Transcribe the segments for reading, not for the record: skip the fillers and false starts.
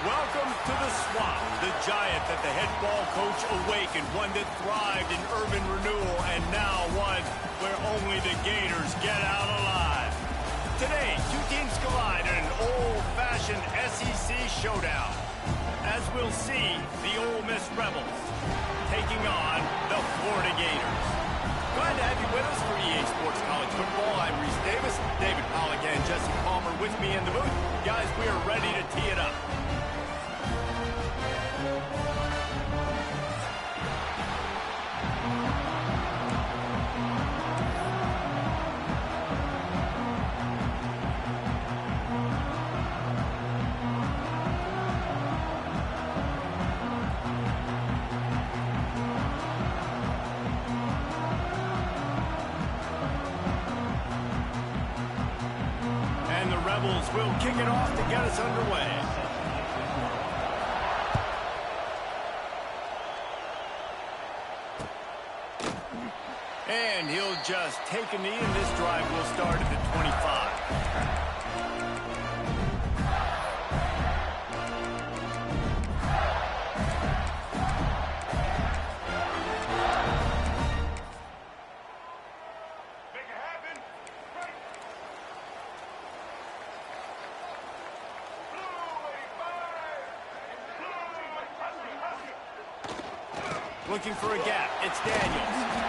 Welcome to the Swamp, the giant that the head ball coach awakened, one that thrived in urban renewal, and now one where only the Gators get out alive. Today, two teams collide in an old-fashioned SEC showdown. As we'll see, the Ole Miss Rebels taking on the Florida Gators. Glad to have you with us for EA Sports College Football. I'm Reese Davis, David Pollack, and Jesse Palmer with me in the booth. Guys, we are ready to tee it up. Will kick it off to get us underway. And he'll just take a knee, and this drive will start at the 25. Looking for a gap. It's Daniels.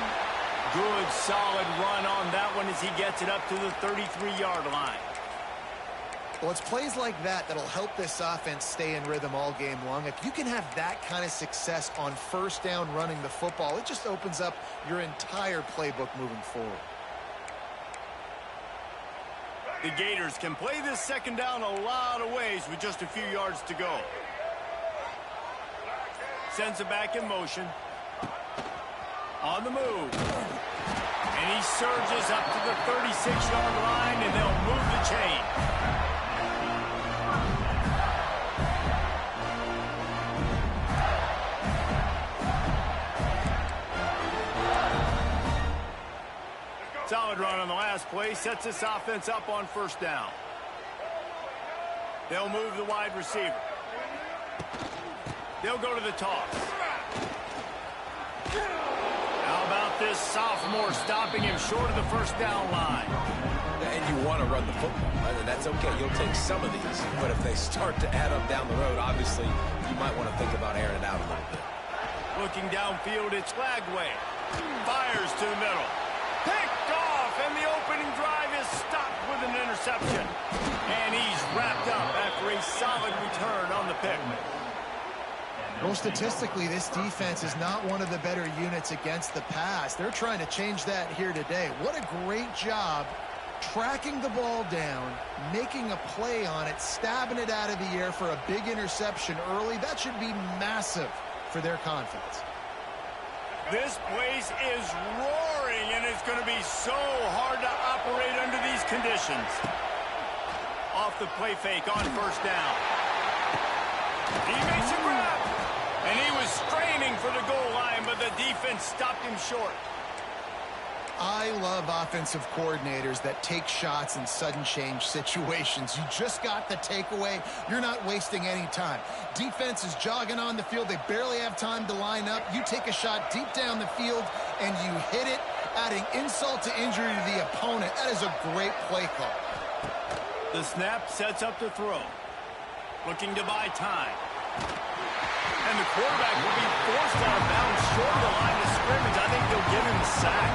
Good, solid run on that one as he gets it up to the 33-yard line. Well, it's plays like that that'll help this offense stay in rhythm all game long. If you can have that kind of success on first down running the football, it just opens up your entire playbook moving forward. The Gators can play this second down a lot of ways with just a few yards to go. Sends it back in motion. On the move. And he surges up to the 36-yard line, and they'll move the chain. Solid run on the last play. Sets this offense up on first down. They'll move the wide receiver. They'll go to the toss. How about this sophomore stopping him short of the first down line? And you want to run the football. And that's okay. You'll take some of these. But if they start to add up down the road, obviously, you might want to think about airing it out a little bit. Looking downfield, it's Lagway. Fires to the middle. Picked off, and the opening drive is stopped with an interception. And he's wrapped up after a solid return on the pick. Well, statistically, this defense is not one of the better units against the pass. They're trying to change that here today. What a great job tracking the ball down, making a play on it, stabbing it out of the air for a big interception early. That should be massive for their confidence. This place is roaring, and it's going to be so hard to operate under these conditions. Off the play fake on first down. He makes a grab. And he was straining for the goal line, but the defense stopped him short. I love offensive coordinators that take shots in sudden change situations. You just got the takeaway. You're not wasting any time. Defense is jogging on the field. They barely have time to line up. You take a shot deep down the field, and you hit it, adding insult to injury to the opponent. That is a great play call. The snap sets up to throw. Looking to buy time. And the quarterback will be forced out of bounds short of the line of scrimmage. I think they'll give him the sack.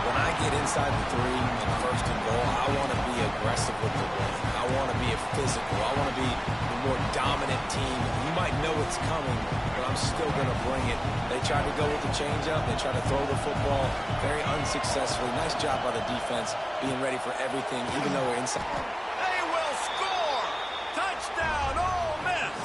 When I get inside the 3 and first and goal, I want to be aggressive with the run. I want to be physical. I want to be the more dominant team. You might know it's coming, but I'm still going to bring it. They tried to go with the changeup. They tried to throw the football very unsuccessfully. Nice job by the defense being ready for everything, even though we're inside. They will score! Touchdown, Ole Miss!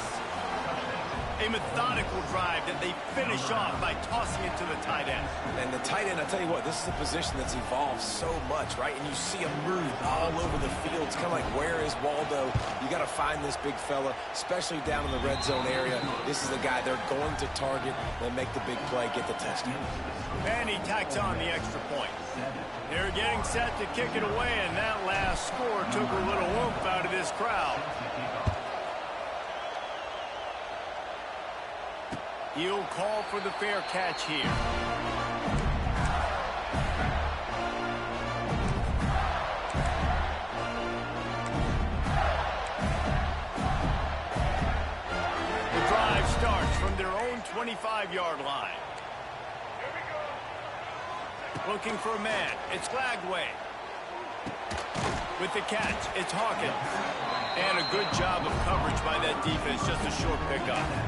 A methodical drive that they finish off by tossing it to the tight end. And the tight end, I tell you what, this is a position that's evolved so much, right? And you see him move all over the field. It's kind of like, where is Waldo? You got to find this big fella, especially down in the red zone area. This is the guy they're going to target and make the big play, get the touchdown. And he tacks on the extra point. They're getting set to kick it away, and that last score took a little oomph out of this crowd. He'll call for the fair catch here. The drive starts from their own 25-yard line. Looking for a man. It's Lagway. With the catch, it's Hawkins. And a good job of coverage by that defense. Just a short pick on that.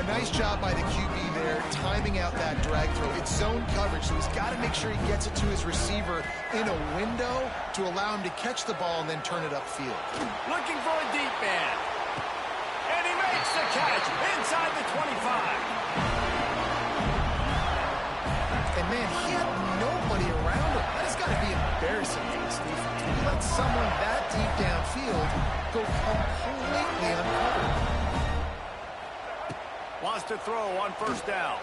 A nice job by the QB there, timing out that drag throw. It's zone coverage, so he's got to make sure he gets it to his receiver in a window to allow him to catch the ball and then turn it upfield. Looking for a deep man. And he makes the catch inside the 25. And, man, he had nobody around him. That has got to be embarrassing for this defense. When you let someone that deep downfield go completely uncovered. Wants to throw on first down.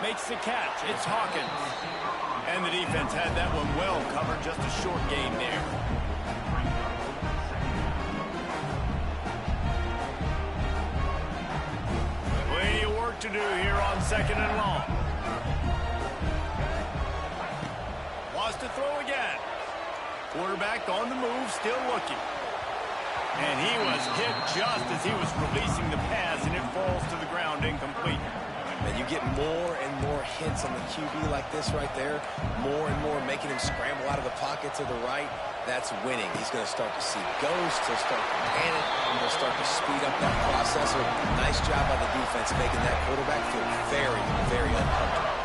Makes the catch. It's Hawkins. And the defense had that one well covered. Just a short gain there. Plenty of work to do here on 2nd and long. Wants to throw again. Quarterback on the move, still looking. And he was hit just as he was releasing the pass, and it falls to the ground incomplete. And you get more and more hints on the QB like this right there. More and more making him scramble out of the pocket to the right. That's winning. He's going to start to see ghosts. He'll start to panic. And he'll start to speed up that process. So nice job by the defense making that quarterback feel very, very uncomfortable.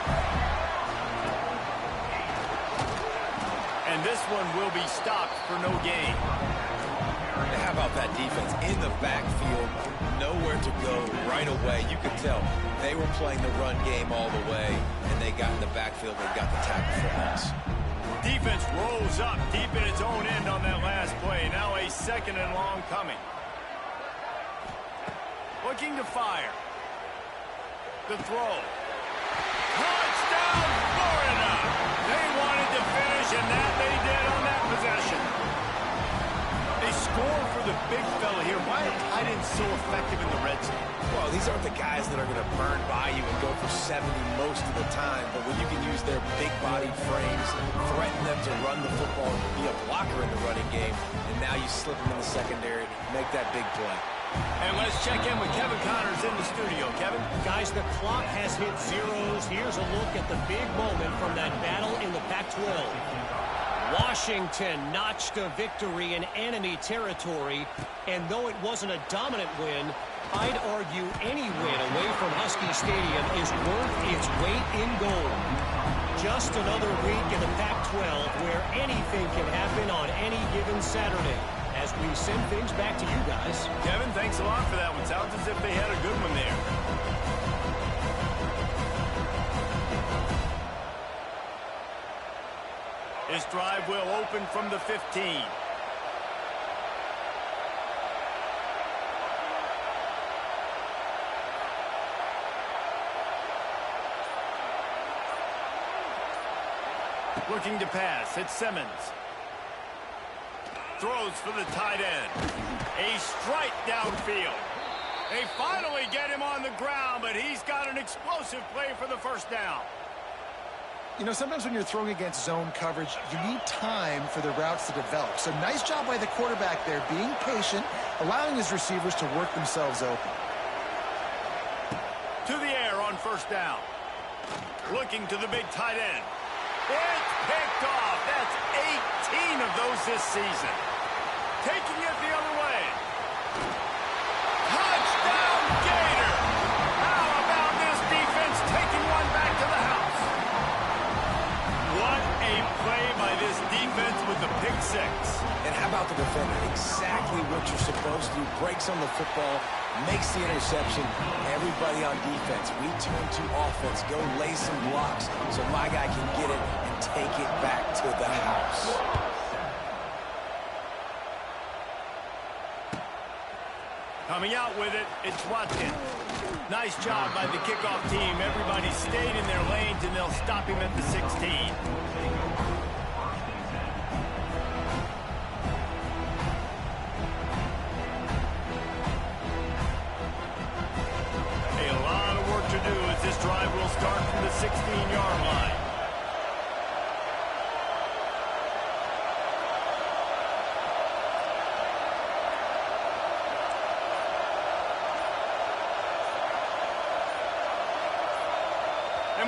And this one will be stopped for no gain. How about that defense in the backfield, nowhere to go right away. You could tell they were playing the run game all the way, and they got in the backfield and got the tackle for loss. Defense rolls up deep in its own end on that last play. Now a 2nd and long coming. Looking to fire. The throw. Touchdown, Florida! They wanted to finish, and that they did on that possession. They score for the big fella here. Why are tight ends so effective in the red zone? Well, these aren't the guys that are going to burn by you and go for 70 most of the time, but when you can use their big-bodied frames, threaten them to run the football and be a blocker in the running game, and now you slip them in the secondary, make that big play. And let's check in with Kevin Connors in the studio. Kevin? Guys, the clock has hit zeros. Here's a look at the big moment from that battle in the Pac-12. Washington notched a victory in enemy territory, and though it wasn't a dominant win, I'd argue any win away from Husky Stadium is worth its weight in gold. Just another week in the Pac-12 where anything can happen on any given Saturday. As we send things back to you guys. Kevin, thanks a lot for that one. Sounds as if they had a good one there. This drive will open from the 15. Looking to pass. It's Simmons. Throws for the tight end. A strike downfield. They finally get him on the ground, but he's got an explosive play for the first down. You know, sometimes when you're throwing against zone coverage, you need time for the routes to develop. So nice job by the quarterback there, being patient, allowing his receivers to work themselves open. To the air on first down. Looking to the big tight end. It's picked off. That's 18 of those this season. Taking it the other way. Touchdown, Gator! How about this defense taking one back to the house? What a play by this defense with the pick six. And how about the defender? Exactly what you're supposed to do. Breaks on the football, makes the interception. Everybody on defense, we turn to offense. Go lay some blocks so my guy can get it and take it back to the house. Coming out with it, it's Watkins. Nice job by the kickoff team. Everybody stayed in their lanes, and they'll stop him at the 16. A lot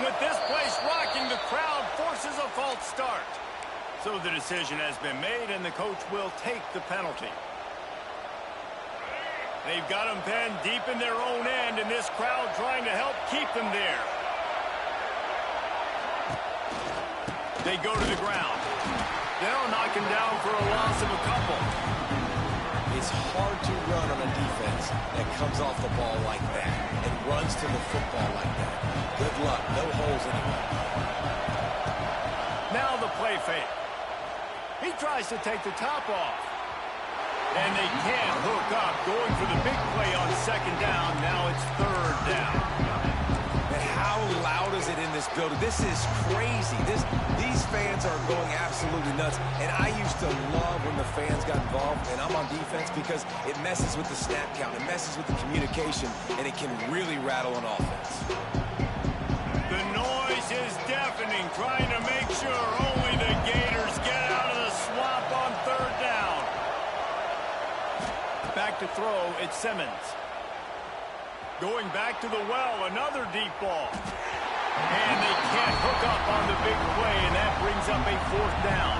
And with this place rocking, the crowd forces a false start. So the decision has been made, and the coach will take the penalty. They've got them penned deep in their own end, and this crowd trying to help keep them there. They go to the ground. They'll knock him down for a loss of a couple. It's hard to run on a defense that comes off the ball like that and runs to the football like that. Good luck. No holes anywhere. Now the play fake. He tries to take the top off. And they can't hook up. Going for the big play on second down. Now it's third down. And how loud is it in this building? This is crazy. These fans are going absolutely nuts. And I used to love when the fans got involved, and I'm on defense, because it messes with the snap count. It messes with the communication, and it can really rattle an offense. The noise is deafening, trying to make sure only the Gators get out of the swamp on third down. Back to throw, it's Simmons. Going back to the well, another deep ball. And they can't hook up on the big play, and that brings up a fourth down.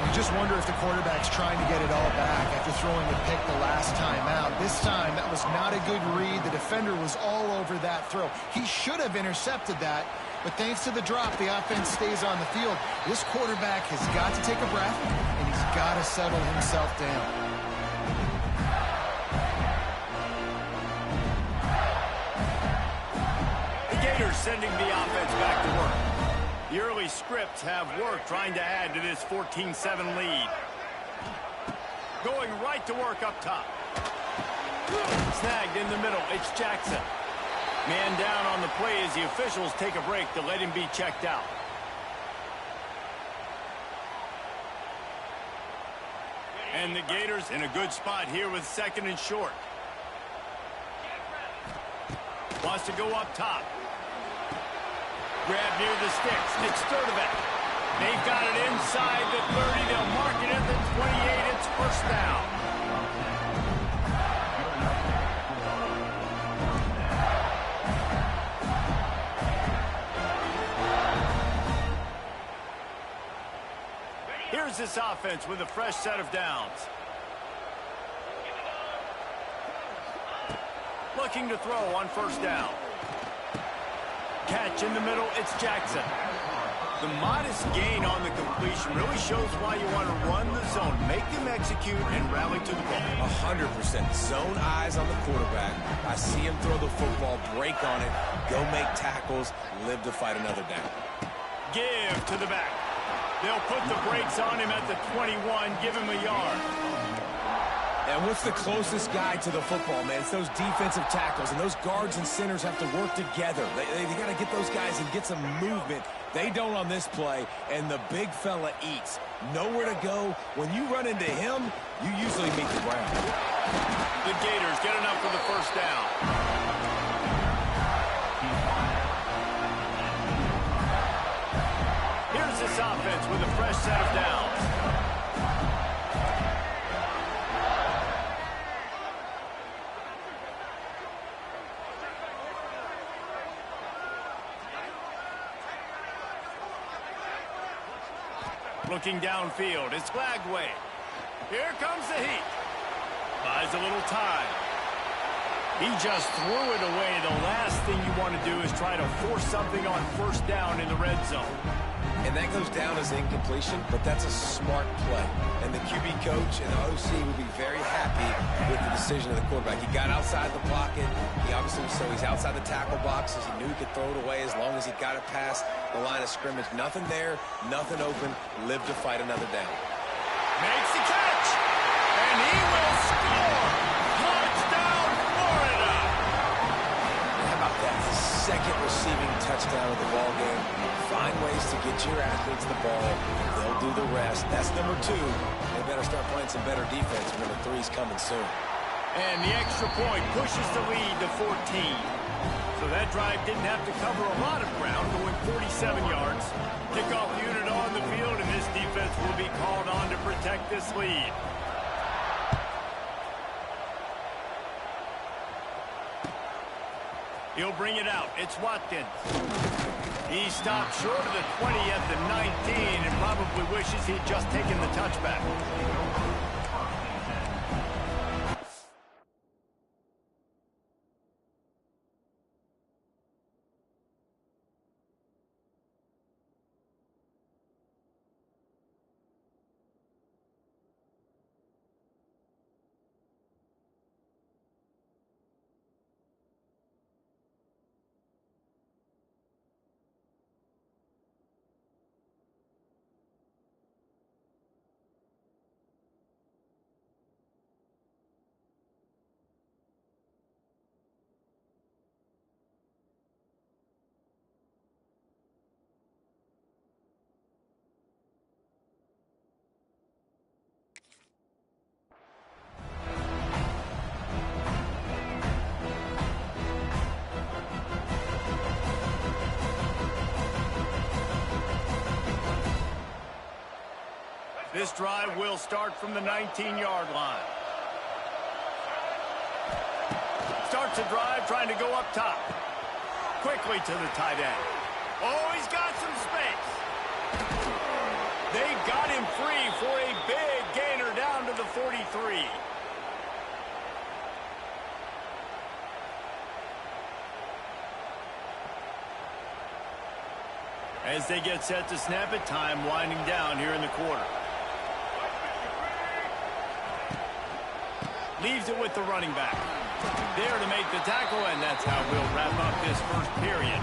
You just wonder if the quarterback's trying to get it all back after throwing a pick the last time out. This time, that was not a good read. The defender was all over that throw. He should have intercepted that, but thanks to the drop, the offense stays on the field. This quarterback has got to take a breath, and he's got to settle himself down. Sending the offense back to work. The early scripts have worked, trying to add to this 14-7 lead. Going right to work up top. Snagged in the middle. It's Jackson. Man down on the play as the officials take a break to let him be checked out. And the Gators in a good spot here with second and short. Wants to go up top. Grab near the sticks. It's Sturdivant. They've got it inside the 30. They'll mark it at the 28. It's first down. Here's this offense with a fresh set of downs. Looking to throw on first down. Catch in the middle, it's Jackson. The modest gain on the completion really shows why you want to run the zone. Make them execute and rally to the ball. 100%. Zone eyes on the quarterback. I see him throw the football, break on it, go make tackles, live to fight another down. Give to the back. They'll put the brakes on him at the 21, give him a yard. And what's the closest guy to the football, man? It's those defensive tackles, and those guards and centers have to work together. They got to get those guys and get some movement. They don't on this play, and the big fella eats. Nowhere to go. When you run into him, you usually meet the ground. The Gators get enough for the first down. Here's this offense with a fresh set of downs. Looking downfield, it's Glagway. Here comes the heat. Buys a little time. He just threw it away. The last thing you want to do is try to force something on first down in the red zone. And that goes down as incompletion, but that's a smart play. And the QB coach and the OC will be very happy with the decision of the quarterback. He got outside the pocket. He obviously, so he's outside the tackle boxes. He knew he could throw it away as long as he got it past the line of scrimmage. Nothing there, nothing open. Live to fight another down. Makes the catch, and he will score. Touchdown, Florida. And how about that? Second receiving touchdown of the ball game. Find ways to get your athletes the ball. They'll do the rest. That's number 2. They better start playing some better defense. Number 3's coming soon. And the extra point pushes the lead to 14. So that drive didn't have to cover a lot of ground, going 47 yards. Kickoff unit on the field, and this defense will be called on to protect this lead. He'll bring it out. It's Watkins. He stopped short of the 20 at the 19 and probably wishes he'd just taken the touchback. This drive will start from the 19-yard line. Starts a drive trying to go up top. Quickly to the tight end. Oh, he's got some space. They got him free for a big gainer down to the 43. As they get set to snap it, time winding down here in the quarter. Leaves it with the running back. There to make the tackle, and that's how we'll wrap up this first period.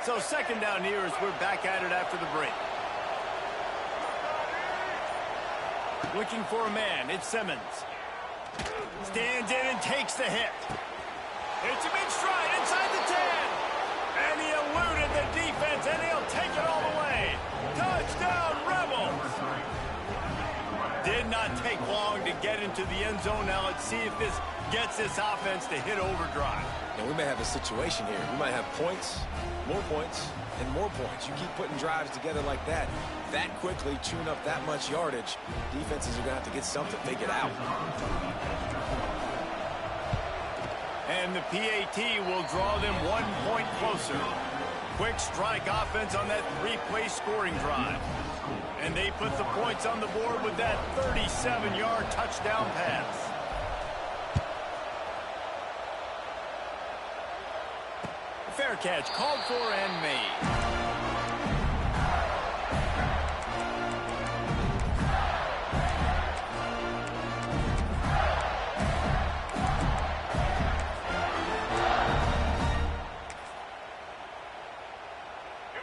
So second down here as we're back at it after the break. Looking for a man. It's Simmons. Stands in and takes the hit. It's him in stride inside the 10. And he eluded the defense, and he'll take it all the way. Touchdown, Rebels! Did not take long to get into the end zone. Now let's see if this gets this offense to hit overdrive. Now, we may have a situation here. We might have points, more points, and more points. You keep putting drives together like that quickly, chewing up that much yardage, defenses are going to have to get something figured out. And the PAT will draw them 1 point closer. Quick strike offense on that 3-play scoring drive. And they put the points on the board with that 37-yard touchdown pass. Fair catch, called for and made.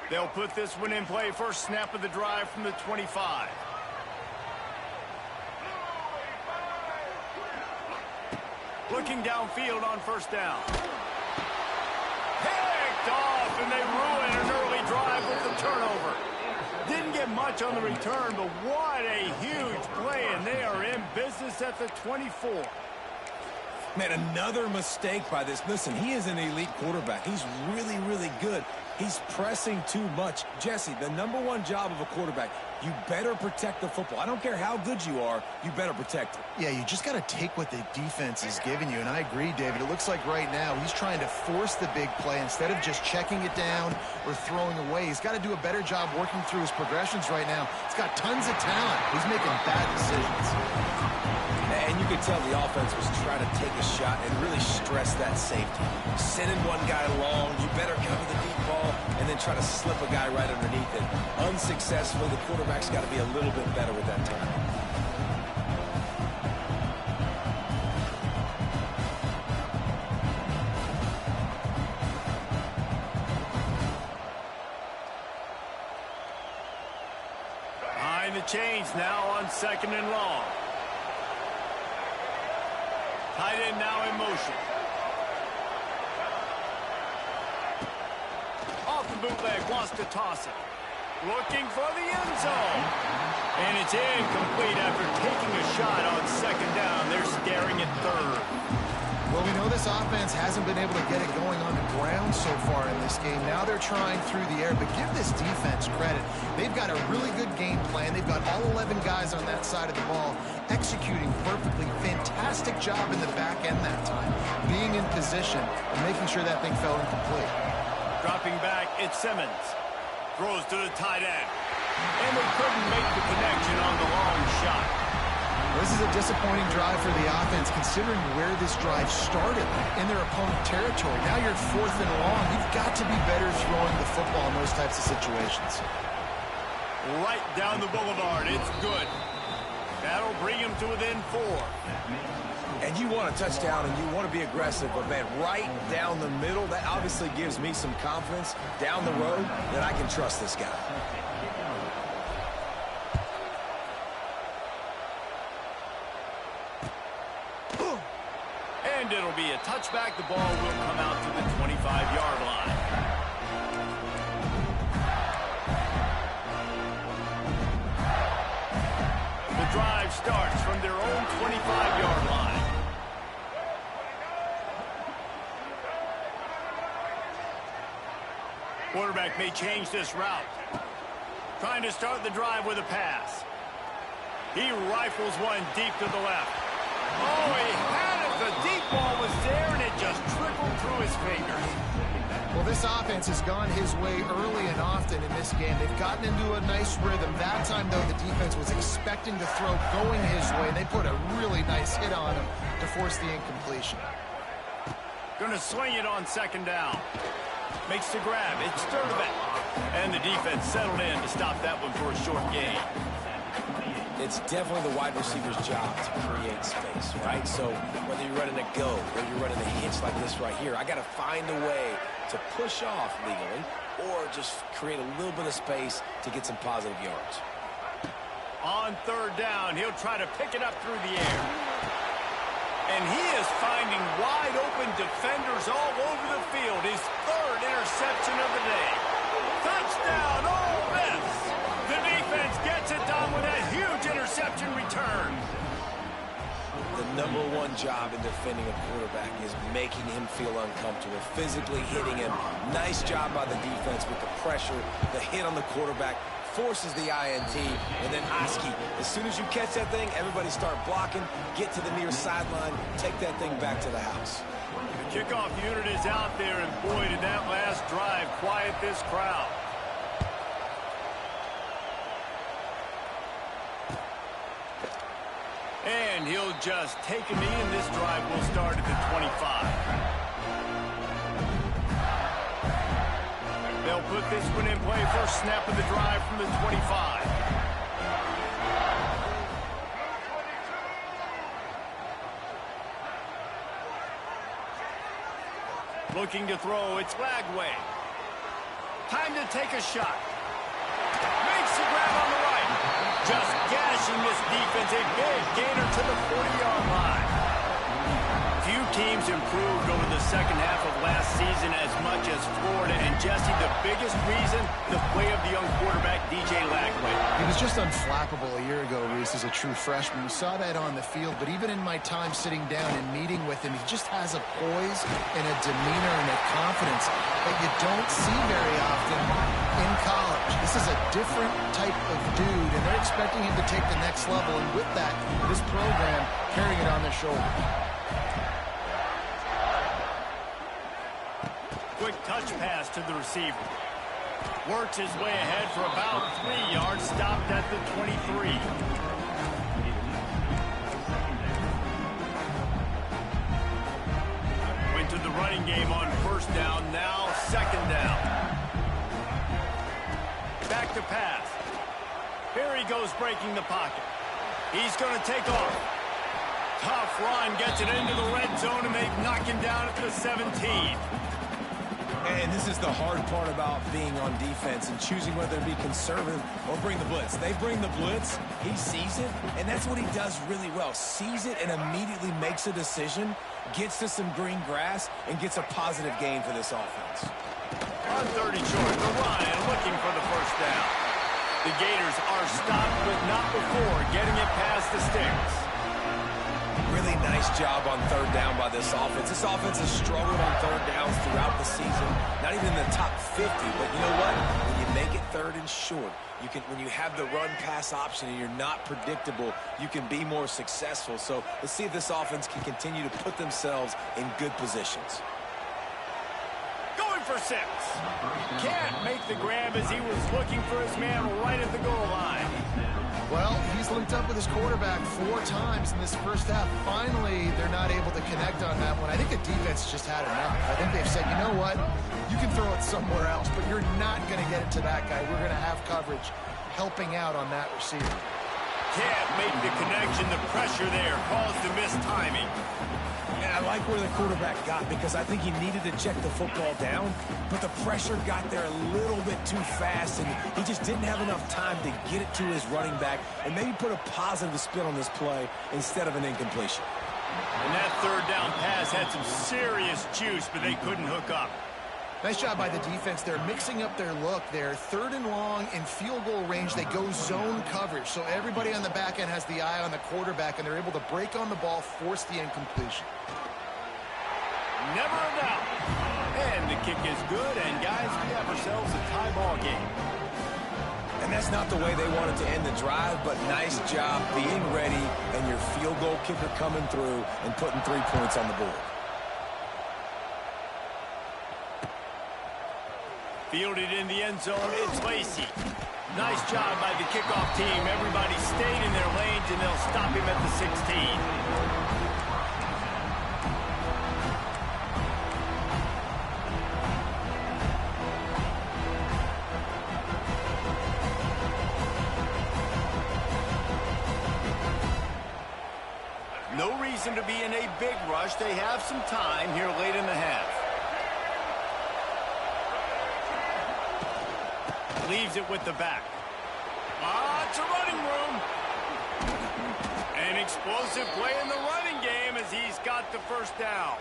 They'll put this one in play. First snap of the drive from the 25. Looking downfield on first down. Picked off, and they ruin an early drive with the turnover. Didn't get much on the return, but what a huge play, and they are in business at the 24. Man, another mistake by this. Listen, he is an elite quarterback. He's really, really good. He's pressing too much. Jesse, the #1 job of a quarterback, you better protect the football. I don't care how good you are, you better protect it. Yeah, you just got to take what the defense is giving you, and I agree, David. It looks like right now he's trying to force the big play instead of just checking it down or throwing away. He's got to do a better job working through his progressions right now. He's got tons of talent. He's making bad decisions. And you could tell the offense was trying to take a shot and really stress that safety. Sending one guy long, you better cover the deep ball, and then try to slip a guy right underneath it. Unsuccessfully, the quarterback's got to be a little bit better with that time. Behind the chains now on second and long. Tight end now in motion. bootleg, wants to toss it. Looking for the end zone. And it's incomplete after taking a shot on second down. They're staring at third. Well, we know this offense hasn't been able to get it going on the ground so far in this game. Now they're trying through the air, but give this defense credit. They've got a really good game plan. They've got all 11 guys on that side of the ball executing perfectly. Fantastic job in the back end that time, being in position and making sure that thing fell incomplete. Dropping back, it's Simmons. Throws to the tight end. And they couldn't make the connection on the long shot. This is a disappointing drive for the offense, considering where this drive started in their opponent territory. Now you're 4th and long. You've got to be better throwing the football in those types of situations. Right down the boulevard. It's good. That'll bring him to within 4. And you want a touchdown and you want to be aggressive, but man, right down the middle, that obviously gives me some confidence down the road that I can trust this guy. And it'll be a touchback. The ball will come out to the 25-yard line. The drive starts from their own 25-yard line. Quarterback may change this route. Trying to start the drive with a pass. He rifles one deep to the left. Oh, he had it. The deep ball was there, and it just trickled through his fingers. Well, this offense has gone his way early and often in this game. They've gotten into a nice rhythm. That time, though, the defense was expecting the throw going his way. They put a really nice hit on him to force the incompletion. Going to swing it on second down. Makes the grab. It's Sturdivant. And the defense settled in to stop that one for a short gain. It's definitely the wide receiver's job to create space, right? So whether you're running a go, whether you're running a hitch like this right here, I got to find a way to push off legally or just create a little bit of space to get some positive yards. On third down, he'll try to pick it up through the air. And he is finding wide open defenders all over the field. His third interception of the day. Touchdown, Ole Miss! The defense gets it done with that huge interception return. The #1 job in defending a quarterback is making him feel uncomfortable, physically hitting him. Nice job by the defense with the pressure, the hit on the quarterback, forces the INT, and then Oski. As soon as you catch that thing, everybody start blocking, get to the near sideline, take that thing back to the house. The kickoff unit is out there, and boy, did that last drive quiet this crowd. And he'll just take a knee, and this drive will start at the 25. They'll put this one in play. First snap of the drive from the 25. Looking to throw. It's Lagway. Time to take a shot. Makes the grab on the right. Just gashing this defense. A big gainer to the 40-yard line. Few teams improved over the second half of last season as much as Florida. And Jesse, the biggest reason, the play of the young quarterback, DJ Lagway. He was just unflappable a year ago, Reese, as a true freshman. We saw that on the field, but even in my time sitting down and meeting with him, he just has a poise and a demeanor and a confidence that you don't see very often in college. This is a different type of dude, and they're expecting him to take the next level, and with that, this program carrying it on their shoulders. Quick touch pass to the receiver. Works his way ahead for about 3 yards, stopped at the 23. Went to the running game on first down, now second down. Back to pass. Here he goes breaking the pocket. He's going to take off. Tough run, gets it into the red zone, and they knock him down at the 17. And this is the hard part about being on defense and choosing whether to be conservative or bring the blitz. They bring the blitz, he sees it, and that's what he does really well. Sees it and immediately makes a decision, gets to some green grass, and gets a positive gain for this offense. On 30 short, the Ryan looking for the first down. The Gators are stopped, but not before getting it past the sticks. Really nice job on third down by this offense. This offense has struggled on third downs throughout the season. Not even in the top 50, but you know what? When you make it third and short, you can, when you have the run-pass option and you're not predictable, you can be more successful. So let's see if this offense can continue to put themselves in good positions. Going for 6. Can't make the grab as he was looking for his man right at the goal line. Well, he's linked up with his quarterback 4 times in this first half. Finally, they're not able to connect on that one. I think the defense just had enough. I think they've said, you know what? You can throw it somewhere else, but you're not going to get it to that guy. We're going to have coverage helping out on that receiver. Can't make the connection. The pressure there caused the missed timing. And I like where the quarterback got because I think he needed to check the football down, but the pressure got there a little bit too fast, and he just didn't have enough time to get it to his running back and maybe put a positive spin on this play instead of an incompletion. And that third down pass had some serious juice, but they couldn't hook up. Nice job by the defense. They're mixing up their look. They're third and long in field goal range. They go zone coverage. So everybody on the back end has the eye on the quarterback, and they're able to break on the ball, force the incompletion. Never a doubt. And the kick is good, and guys, we have ourselves a tie ball game. And that's not the way they wanted to end the drive, but nice job being ready and your field goal kicker coming through and putting 3 points on the board. Fielded in the end zone, it's Lacey. Nice job by the kickoff team. Everybody stayed in their lanes, and they'll stop him at the 16. No reason to be in a big rush. They have some time here late in the half. Leaves it with the back. It's a running room. An explosive play in the running game as he's got the first down.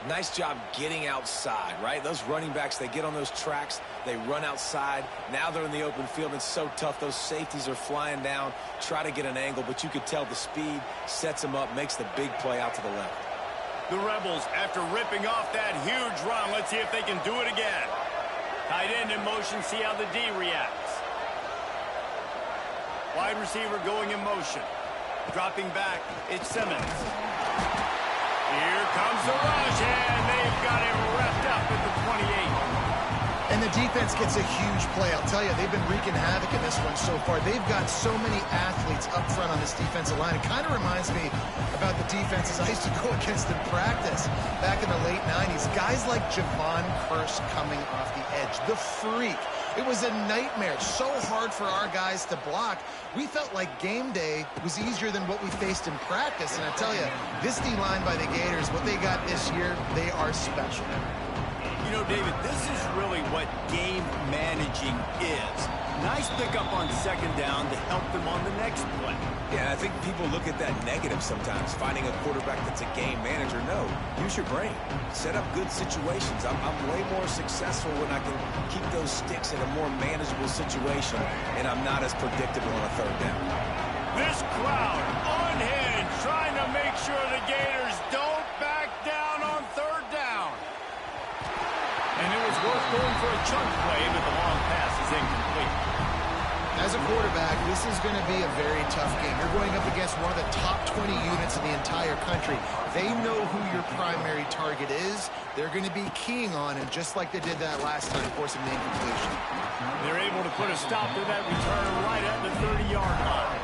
Nice job getting outside, right? Those running backs, they get on those tracks, they run outside. Now they're in the open field. It's so tough. Those safeties are flying down, try to get an angle, but you could tell the speed sets them up, makes the big play out to the left. The Rebels, after ripping off that huge run, let's see if they can do it again. Tight end in motion, see how the D reacts. Wide receiver going in motion. Dropping back, it's Simmons. Here comes the rush, and they've got him wrapped up at the 28. And the defense gets a huge play. I'll tell you, they've been wreaking havoc in this one so far. They've got so many athletes up front on this defensive line. It kind of reminds me about the defenses I used to go against in practice back in the late 90s. Guys like Javon Curse coming off the edge. The freak. It was a nightmare. So hard for our guys to block. We felt like game day was easier than what we faced in practice. And I tell you, this D-line by the Gators, what they got this year, they are special. You know, David, this is really what game managing is. Nice pickup on second down to help them on the next play. Yeah, I think people look at that negative sometimes, finding a quarterback that's a game manager. No, use your brain. Set up good situations. I'm way more successful when I can keep those sticks in a more manageable situation, and I'm not as predictable on a third down. This crowd unhinged, trying to make sure the Gators don't back down on third down. And it was worth going for a chunk play, but the long pass is incomplete. As a quarterback, this is going to be a very tough game. You're going up against one of the top 20 units in the entire country. They know who your primary target is. They're going to be keying on him, just like they did that last time, forcing the incompletion. They're able to put a stop to that return right at the 30-yard line.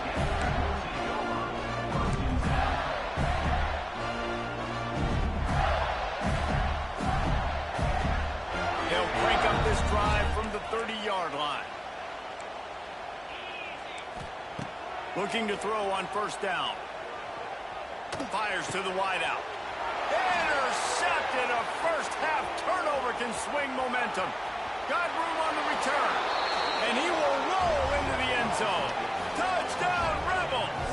They'll crank up this drive from the 30-yard line. Looking to throw on first down. Fires to the wideout. Intercepted it. A first-half turnover can swing momentum. Got room on the return. And he will roll into the end zone. Touchdown, Rebels!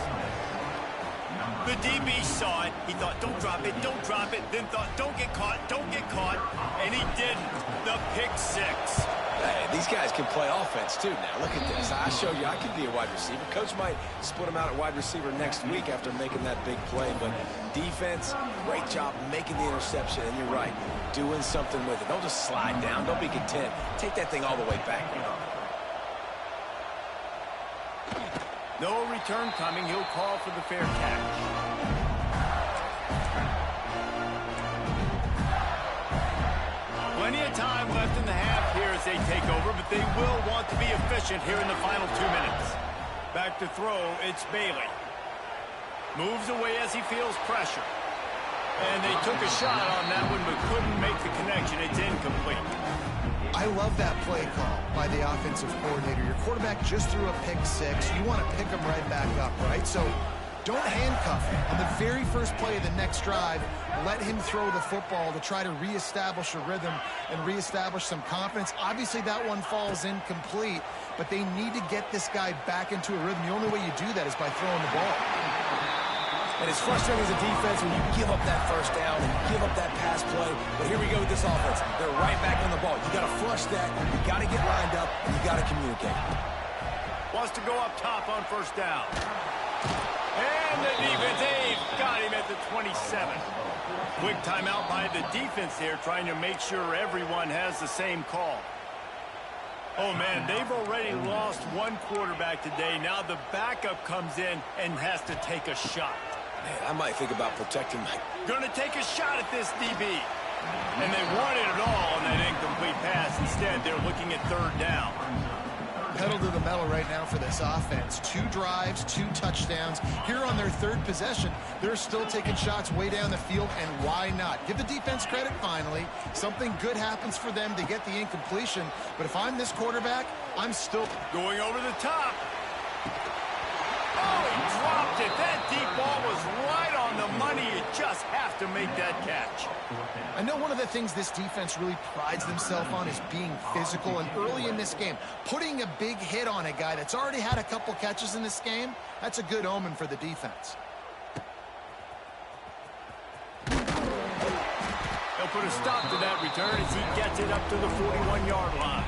The DB saw it. He thought, don't drop it, don't drop it. Then thought, don't get caught, don't get caught. And he didn't. The pick six. Hey, these guys can play offense, too, now. Look at this. I showed you I could be a wide receiver. Coach might split him out at wide receiver next week after making that big play. But defense, great job making the interception. And you're right, doing something with it. Don't just slide down. Don't be content. Take that thing all the way back. No return coming. He'll call for the fair catch. Plenty of time left in the half here as they take over, but they will want to be efficient here in the final 2 minutes. Back to throw, it's Bailey. Moves away as he feels pressure. And they took a shot on that one, but couldn't make the connection. It's incomplete. I love that play call by the offensive coordinator. Your quarterback just threw a pick six. You want to pick him right back up, right? So don't handcuff him. On the very first play of the next drive, let him throw the football to try to reestablish a rhythm and reestablish some confidence. Obviously, that one falls incomplete, but they need to get this guy back into a rhythm. The only way you do that is by throwing the ball. And it's frustrating as a defense when you give up that first down and give up that pass play. But here we go with this offense. They're right back on the ball. You got to flush that. You got to get lined up. And you got to communicate. Wants to go up top on first down. And the defense, got him at the 27. Quick timeout by the defense there, trying to make sure everyone has the same call. Oh, man, they've already lost one quarterback today. Now the backup comes in and has to take a shot. Man, I might think about protecting my... Gonna take a shot at this DB. And they wanted it all on that incomplete pass. Instead, they're looking at third down. Pedal to the metal right now for this offense. 2 drives, 2 touchdowns. Here on their third possession, they're still taking shots way down the field, and why not? Give the defense credit finally. Something good happens for them to get the incompletion, but if I'm this quarterback, I'm still... Going over the top. Oh, he dropped it. That deep ball was right on the money. You just have to make that catch. I know one of the things this defense really prides themselves on is being physical, and early in this game, putting a big hit on a guy that's already had a couple catches in this game, that's a good omen for the defense. They'll put a stop to that return as he gets it up to the 41-yard line.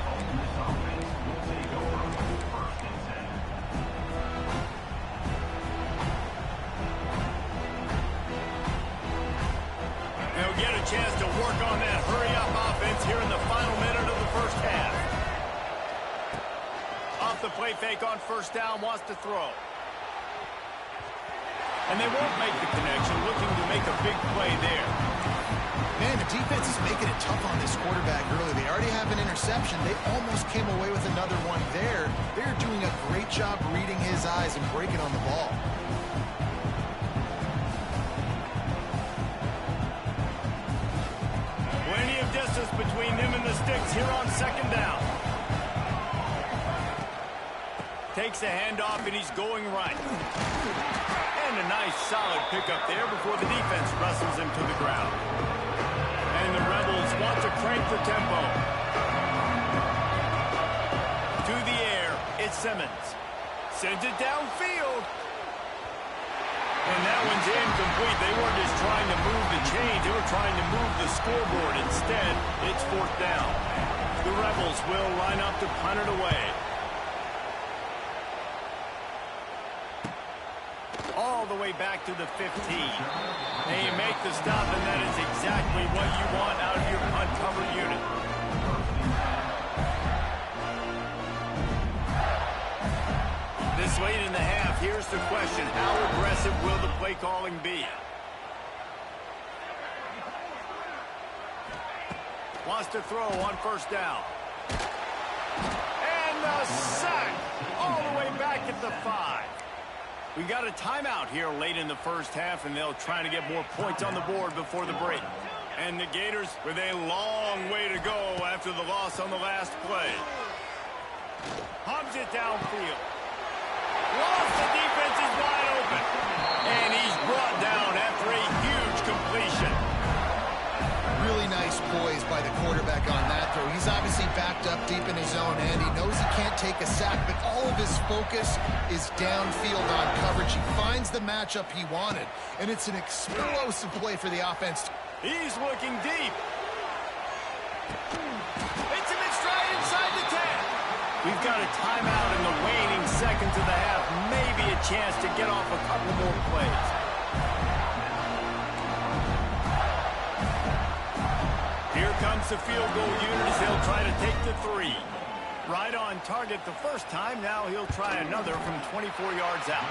They'll get a chance to work on that hurry-up offense here in the final minute of the first half. Off the play fake on first down, wants to throw. And they won't make the connection, looking to make a big play there. Man, the defense is making it tough on this quarterback early. They already have an interception. They almost came away with another one there. They're doing a great job reading his eyes and breaking on the ball. Plenty of distance between them and the sticks here on second down. Takes a handoff, and he's going right. And a nice solid pickup there before the defense wrestles him to the ground. And the Rebels want to crank the tempo. To the air, it's Simmons. Sends it downfield. And that one's incomplete. They weren't just trying to move the chains. They were trying to move the scoreboard. Instead, it's fourth down. The Rebels will line up to punt it away. All the way back to the 15. They make the stop, and that is exactly what you want out of your punt cover unit. This late in the half, here's the question. How aggressive will the play calling be? Wants to throw on first down. And the sack all the way back at the 5. We got a timeout here late in the first half, and they'll try to get more points on the board before the break. And the Gators with a long way to go after the loss on the last play. Hubs it downfield. Lost, the defense is wide open. And he's brought down after a huge completion. Really poise by the quarterback on that throw. He's obviously backed up deep in his own end. He knows he can't take a sack, but all of his focus is downfield on coverage. He finds the matchup he wanted, and it's an explosive play for the offense. He's looking deep. Hits him in stride inside the 10. We've got a timeout in the waning seconds of the half. Maybe a chance to get off a couple more plays. Here comes the field goal unit as they'll try to take the 3. Right on target the first time. Now he'll try another from 24 yards out.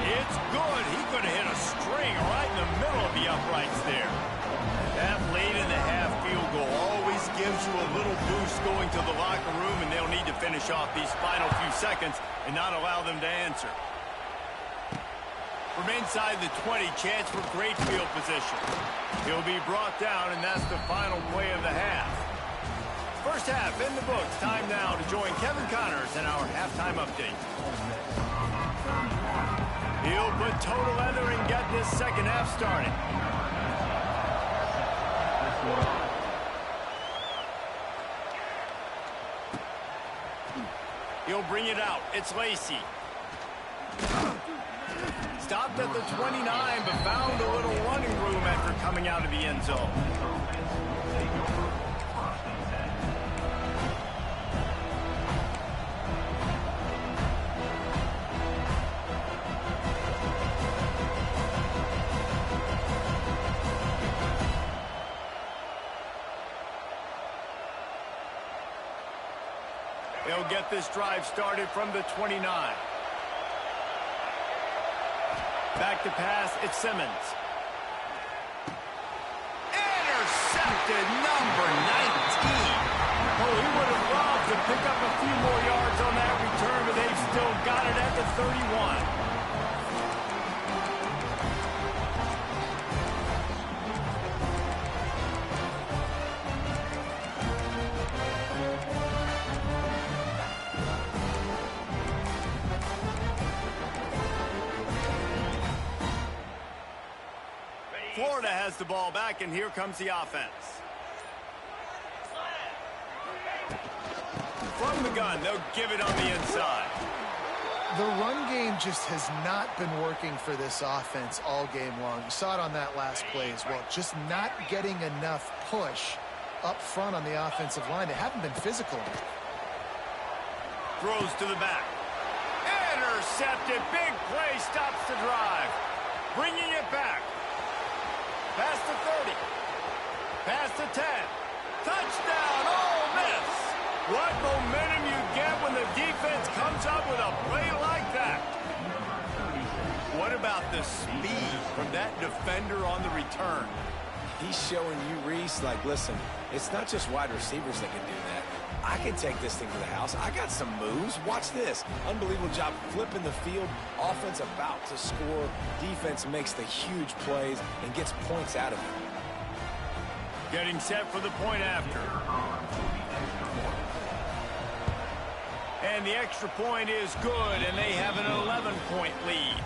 It's good. He could have hit a string right in the middle of the uprights there. That late in the half field goal always gives you a little boost going to the locker room, and they'll need to finish off these final few seconds and not allow them to answer. From inside the 20, chance for great field position. He'll be brought down, and that's the final play of the half. First half in the books. Time now to join Kevin Connors in our halftime update. He'll put total leather and get this second half started. He'll bring it out. It's Lacey. Stopped at the 29, but found a little running room after coming out of the end zone. They'll get this drive started from the 29. Back to pass, it's Simmons. Intercepted, number 19. Oh, he would have loved to pick up a few more yards on that return, but they've still got it at the 31. Florida has the ball back, and here comes the offense. From the gun, they'll give it on the inside. The run game just has not been working for this offense all game long. You saw it on that last play as well. Just not getting enough push up front on the offensive line. They haven't been physical enough. Throws to the back. Intercepted. Big play stops the drive. Bringing it back. Past the 30. Past the 10. Touchdown, Ole Miss. What momentum you get when the defense comes up with a play like that. What about the speed from that defender on the return? He's showing you, Reese, like, listen, it's not just wide receivers that can do that. I can take this thing to the house. I got some moves. Watch this. Unbelievable job flipping the field. Offense about to score. Defense makes the huge plays and gets points out of it. Getting set for the point after. And the extra point is good, and they have an 11-point lead.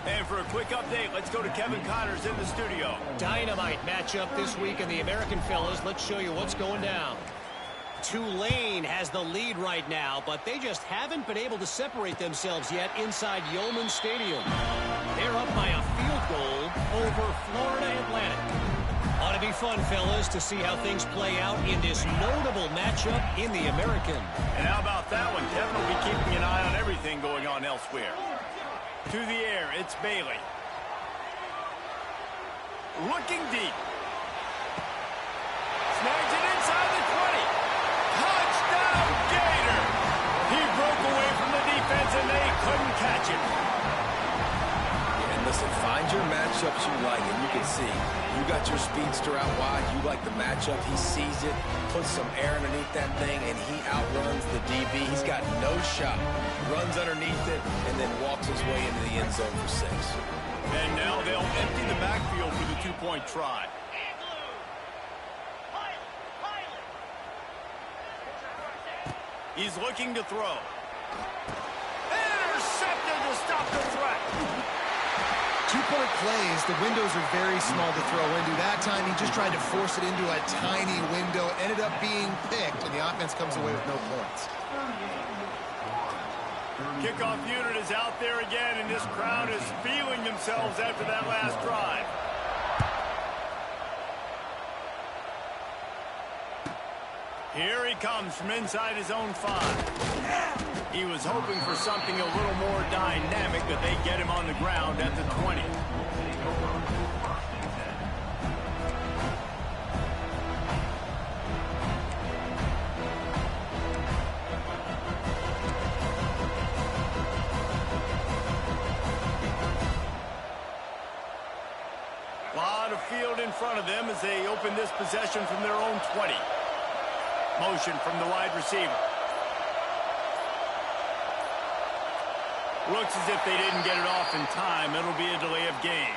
And for a quick update, let's go to Kevin Connors in the studio. Dynamite matchup this week in the American, fellas. Let's show you what's going down. Tulane has the lead right now, but they just haven't been able to separate themselves yet inside Yeoman Stadium. They're up by a field goal over Florida Atlantic. Ought to be fun, fellas, to see how things play out in this notable matchup in the American. And how about that one? Kevin will be keeping an eye on everything going on elsewhere. To the air, it's Bailey. Looking deep. Snags it inside the 20. Touchdown, Gator! He broke away from the defense, and they couldn't catch him. And listen, find your matchups you like, and you can see you got your speedster out wide. You like the matchup. He sees it, puts some air underneath that thing, and he outruns the DB. He's got no shot. Runs underneath it, and then walks his way into the end zone for 6. And now they'll empty the backfield for the two-point try. He's looking to throw. Intercepted to stop the threat. Two-point plays, the windows are very small to throw into. That time, he just tried to force it into a tiny window, ended up being picked, and the offense comes away with no points. Kickoff unit is out there again, and this crowd is feeling themselves after that last drive. Here he comes from inside his own 5. He was hoping for something a little more dynamic, but they get him on the ground at the 20. A lot of field in front of them as they open this possession from their own 20. Motion from the wide receiver. Looks as if they didn't get it off in time. It'll be a delay of game.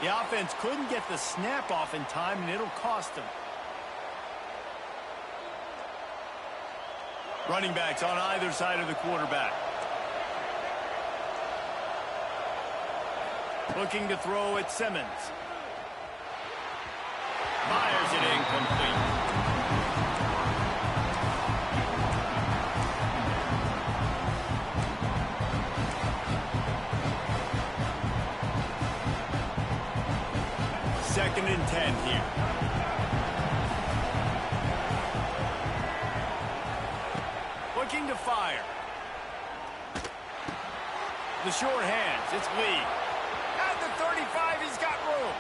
The offense couldn't get the snap off in time, and it'll cost them. Running backs on either side of the quarterback. Looking to throw at Simmons. Fires it incomplete. Second and 10 here. Looking to fire. The short hands. It's Lee. At the 35, he's got room.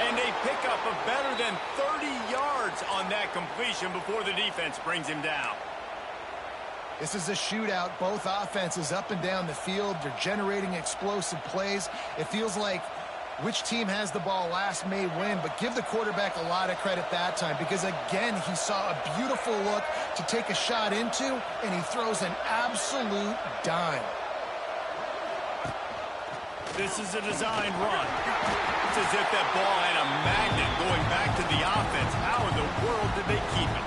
And a pickup of better than 30 yards on that completion before the defense brings him down. This is a shootout. Both offenses up and down the field. They're generating explosive plays. It feels like which team has the ball last may win, but give the quarterback a lot of credit that time because, again, he saw a beautiful look to take a shot into, and he throws an absolute dime. This is a designed run. It's as if that ball had a magnet going back to the offense. How in the world did they keep it?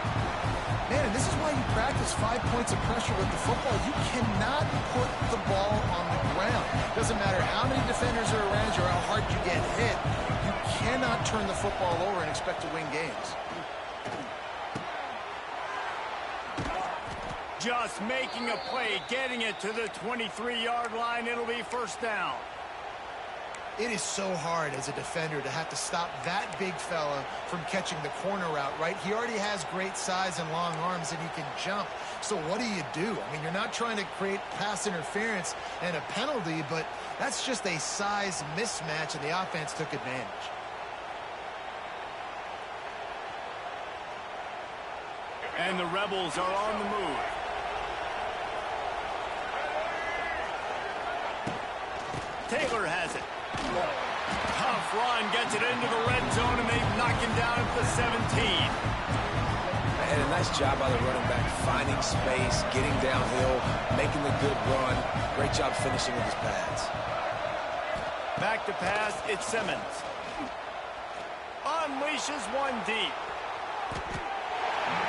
Man, and this is why you practice 5 points of pressure with the football. You cannot put the ball on the ground. Doesn't matter how many defenders are around you or how hard you get hit. You cannot turn the football over and expect to win games. Just making a play, getting it to the 23-yard line. It'll be first down. It is so hard as a defender to have to stop that big fella from catching the corner route, right? He already has great size and long arms, and he can jump. So what do? I mean, you're not trying to create pass interference and a penalty, but that's just a size mismatch, and the offense took advantage. And the Rebels are on the move. Taylor has it. Tough run, gets it into the red zone, and they knock him down at the 17. And a nice job by the running back, finding space, getting downhill, making the good run. Great job finishing with his pads. Back to pass, it's Simmons. Unleashes one deep.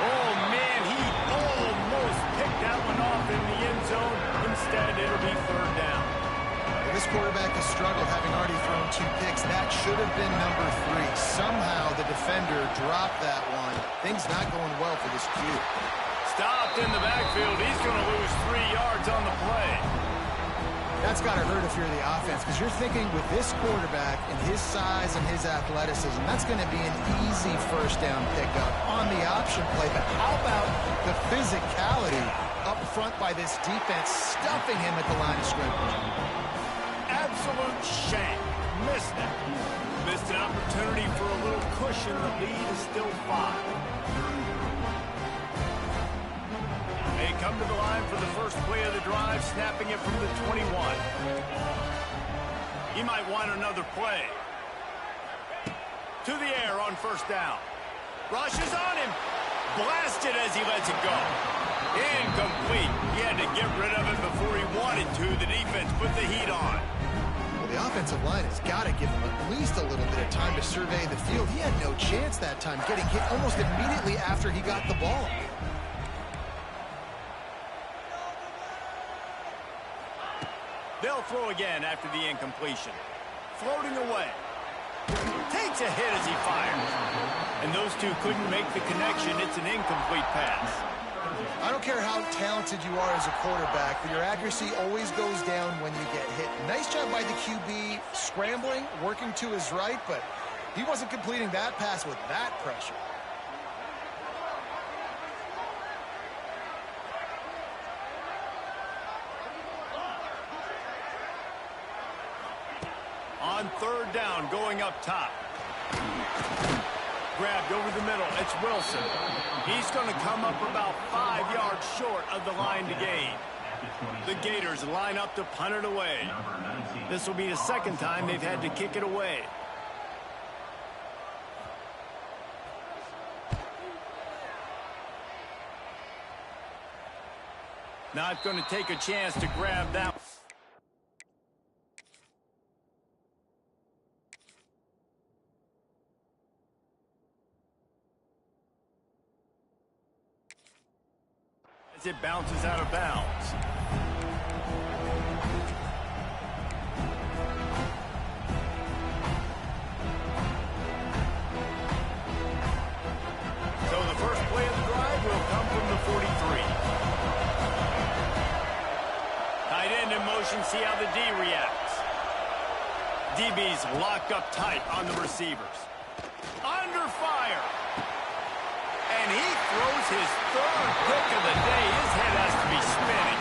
Oh, man, he almost picked that one off in the end zone. Instead, it'll be third down. This quarterback has struggled, having already thrown 2 picks. That should have been number 3. Somehow the defender dropped that one. Things not going well for this Q. Stopped in the backfield. He's going to lose 3 yards on the play. That's got to hurt if you're the offense, because you're thinking with this quarterback and his size and his athleticism, that's going to be an easy first down pickup on the option play. But how about the physicality up front by this defense, stuffing him at the line of scrimmage? Absolute shank. Missed it. Missed an opportunity for a little cushion. The lead is still 5. They come to the line for the first play of the drive, snapping it from the 21. He might want another play. To the air on first down. Rushes on him. Blasted as he lets it go. Incomplete. He had to get rid of it before he wanted to. The defense put the heat on. Well, the offensive line has got to give him at least a little bit of time to survey the field. He had no chance that time, getting hit almost immediately after he got the ball. They'll throw again after the incompletion. Floating away. Takes a hit as he fires. And those two couldn't make the connection. It's an incomplete pass. I don't care how talented you are as a quarterback, but your accuracy always goes down when you get hit. Nice job by the QB scrambling, working to his right, but he wasn't completing that pass with that pressure. On third down, going up top. Grabbed over the middle. It's Wilson. He's going to come up about 5 yards short of the line to gain. The Gators line up to punt it away. This will be the second time they've had to kick it away. Not going to take a chance to grab that. As it bounces out of bounds. So the first play of the drive will come from the 43. Tight end in motion, see how the D reacts. DB's locked up tight on the receivers. Under fire. And he throws his third pick of the day. His head has to be spinning.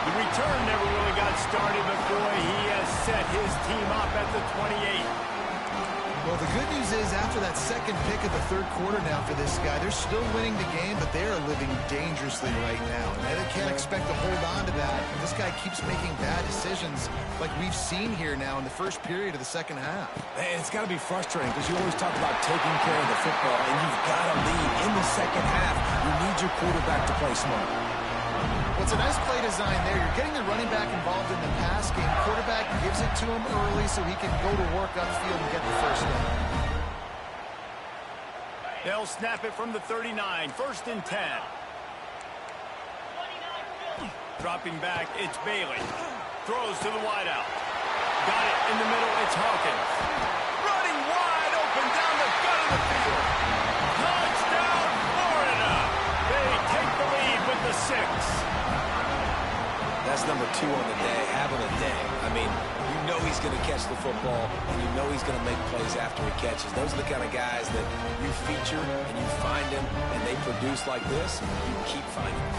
The return never really got started, but boy, he has set his team up at the 28. Well, the good news is after that second pick of the third quarter now for this guy, they're still winning the game, but they are living dangerously right now. And they can't expect to hold on to that. And this guy keeps making bad decisions like we've seen here now in the first period of the second half. And it's got to be frustrating because you always talk about taking care of the football, and you've got to lead in the second half. You need your quarterback to play smart. Well, it's a nice play design there. You're getting the running back involved in the pass game. Quarterback gives it to him early so he can go to work upfield and get the first down. They'll snap it from the 39. First and 10. Dropping back, it's Bailey. Throws to the wideout. Got it in the middle, it's Hawkins. Running wide open down the gut of the field. Touchdown, Florida. They take the lead with the 6. That's number 2 on the day, having a day. I mean, you know he's going to catch the football, and you know he's going to make plays after he catches. Those are the kind of guys that you feature and you find them, and they produce like this, you keep finding them.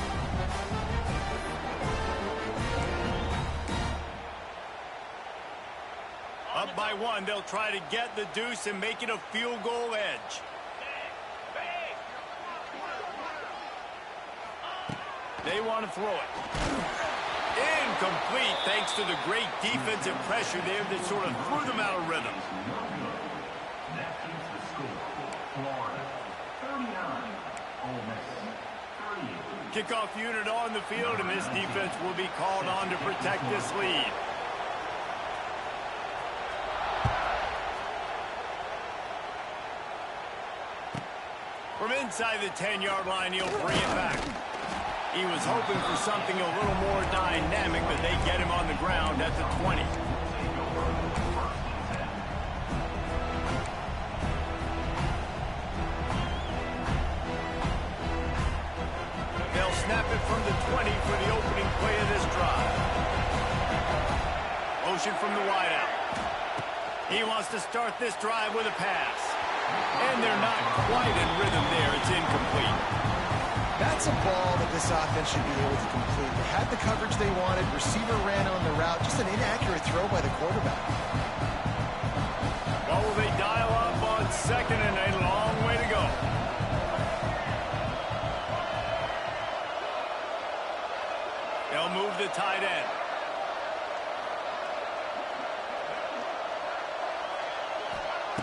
Up by 1, they'll try to get the deuce and make it a field goal edge. They want to throw it. Incomplete thanks to the great defensive pressure there that sort of threw them out of rhythm. Kickoff unit on the field, and this defense will be called on to protect this lead. From inside the 10-yard line, he'll bring it back. He was hoping for something a little more dynamic, but they get him on the ground at the 20. They'll snap it from the 20 for the opening play of this drive. Motion from the wideout. He wants to start this drive with a pass. And they're not quite in rhythm there. It's incomplete. That's a ball that this offense should be able to complete. They had the coverage they wanted. Receiver ran on the route. Just an inaccurate throw by the quarterback. Well, will they dial up on second and a long way to go? They'll move the tight end.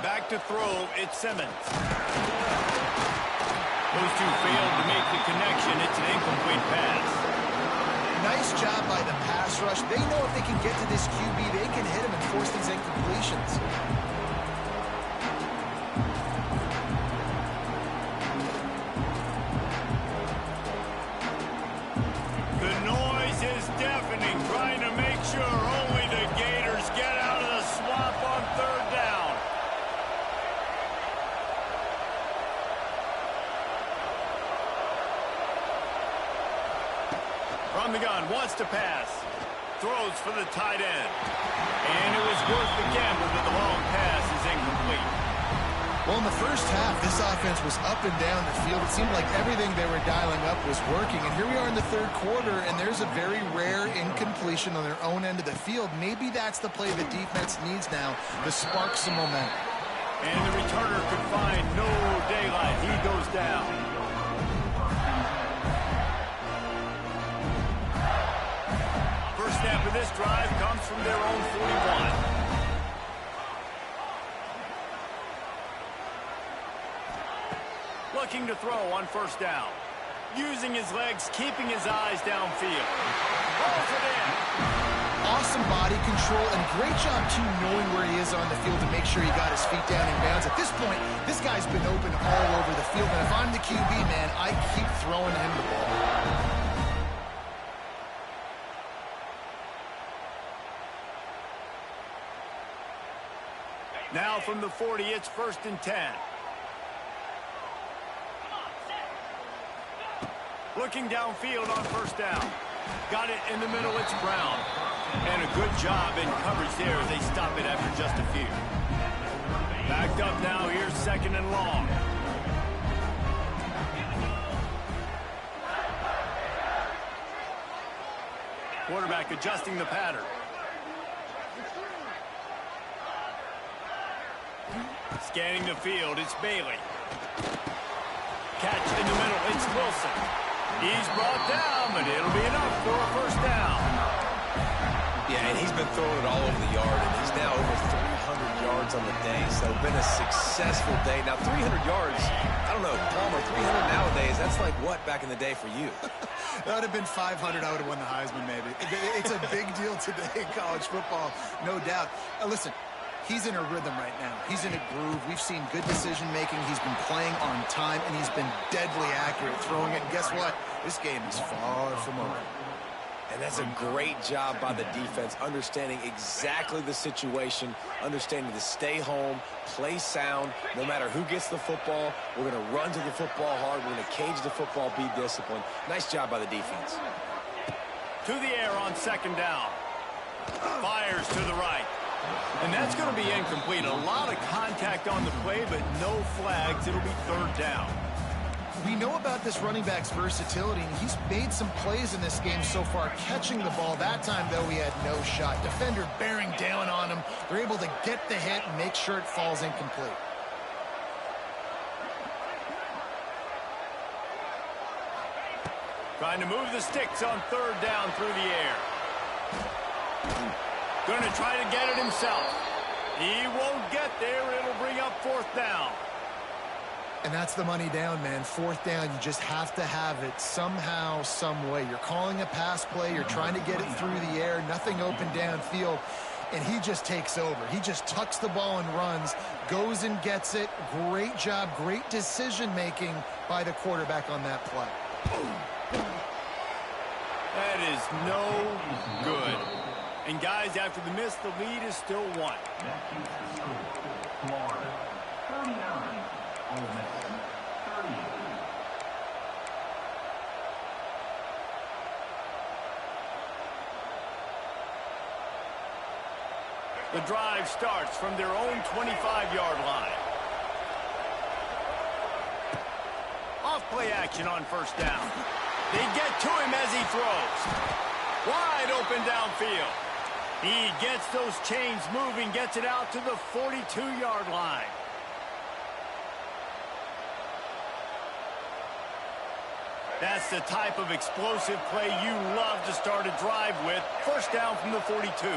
Back to throw, it's Simmons. Those two failed to make the connection. It's an incomplete pass. Nice job by the pass rush. They know if they can get to this QB, they can hit him and force these incompletions. The noise is deafening, trying to make sure From the gun, wants to pass. Throws for the tight end. And it was worth the gamble, but the long pass is incomplete. Well, in the first half, this offense was up and down the field. It seemed like everything they were dialing up was working. And here we are in the third quarter, and there's a very rare incompletion on their own end of the field. Maybe that's the play the defense needs now to spark some momentum. And the returner could find no daylight. He goes down. First snap of this drive comes from their own 41. Looking to throw on first down. Using his legs, keeping his eyes downfield. Rolls it in. Awesome body control and great job, too, knowing where he is on the field to make sure he got his feet down in bounds. At this point, this guy's been open all over the field. And if I'm the QB, man, I keep throwing him the ball. Now from the 40, it's 1st and 10. Looking downfield on first down. Got it in the middle, it's Brown. And a good job in coverage there as they stop it after just a few. Backed up now, here's 2nd and long. Quarterback adjusting the pattern. Scanning the field, it's Bailey. Catch in the middle, it's Wilson. He's brought down, but it'll be enough for a first down. Yeah, and he's been throwing it all over the yard, and he's now over 300 yards on the day. So been a successful day. Now, 300 yards, I don't know, Palmer, 300 nowadays, that's like what back in the day for you? That would have been 500. I would have won the Heisman, maybe. It's a big deal today in college football, no doubt. Listen, he's in a rhythm right now. He's in a groove. We've seen good decision-making. He's been playing on time, and he's been deadly accurate throwing it. And guess what? This game is far from over. And that's a great job by the defense, understanding exactly the situation, understanding to stay home, play sound. No matter who gets the football, we're going to run to the football hard. We're going to cage the football, be disciplined. Nice job by the defense. To the air on 2nd down. Fires to the right. And that's going to be incomplete. A lot of contact on the play, but no flags. It'll be 3rd down. We know about this running back's versatility, and he's made some plays in this game so far, catching the ball. That time, though, he had no shot. Defender bearing down on him. They're able to get the hit and make sure it falls incomplete. Trying to move the sticks on 3rd down through the air. Going to try to get it himself. He won't get there. It'll bring up 4th down. And that's the money down, man. 4th down, you just have to have it somehow, some way. You're calling a pass play. You're trying to get it through the air. Nothing open downfield. And he just takes over. He just tucks the ball and runs, goes and gets it. Great job, great decision-making by the quarterback on that play. That is no good. And guys, after the miss, the lead is still 1. The drive starts from their own 25-yard line. Off play action on 1st down. They get to him as he throws. Wide open downfield. He gets those chains moving, gets it out to the 42-yard line. That's the type of explosive play you love to start a drive with. 1st down from the 42.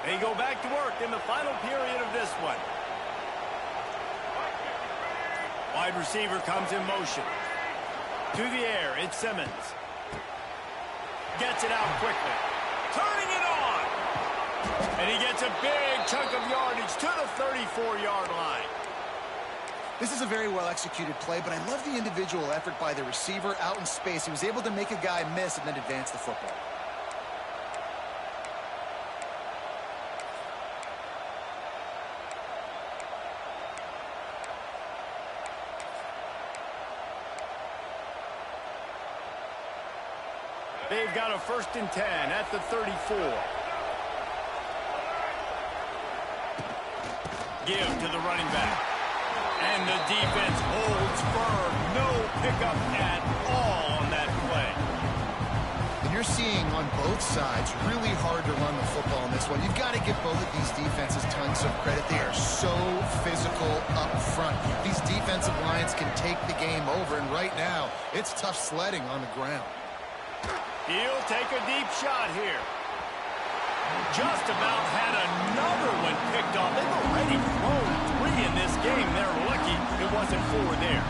They go back to work in the final period of this one. Wide receiver comes in motion. To the air, it's Simmons. Gets it out quickly. Turning it on. And he gets a big chunk of yardage to the 34-yard line. This is a very well-executed play, but I love the individual effort by the receiver out in space. He was able to make a guy miss and then advance the football. They've got a 1st and 10 at the 34. Give to the running back. And the defense holds firm. No pickup at all on that play. And you're seeing on both sides really hard to run the football in this one. You've got to give both of these defenses tons of credit. They are so physical up front. These defensive lines can take the game over, and right now, it's tough sledding on the ground. He'll take a deep shot here. Just about had another one picked off. They've already thrown 3 in this game. They're lucky it wasn't 4 there.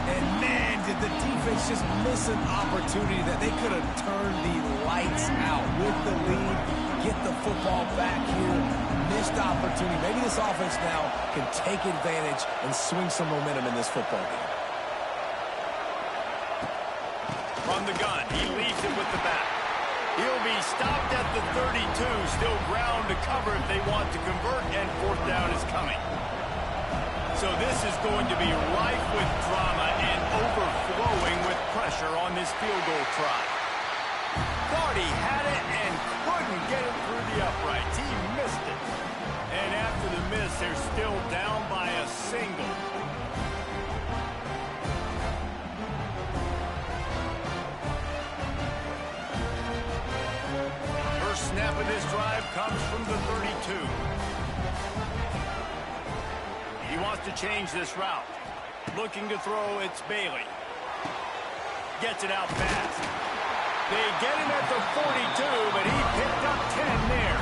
And man, did the defense just miss an opportunity that they could have turned the lights out with the lead, get the football back here. Missed opportunity. Maybe this offense now can take advantage and swing some momentum in this football game. From the gun, he leaves it with the back. He'll be stopped at the 32, still ground to cover if they want to convert, and 4th down is coming. So this is going to be rife with drama and overflowing with pressure on this field goal try. Thought he had it and couldn't get it through the uprights. He missed it. And after the miss, they're still down by a single. Snap of this drive comes from the 32. He wants to change this route. Looking to throw, it's Bailey. Gets it out fast. They get him at the 42, but he picked up 10 there.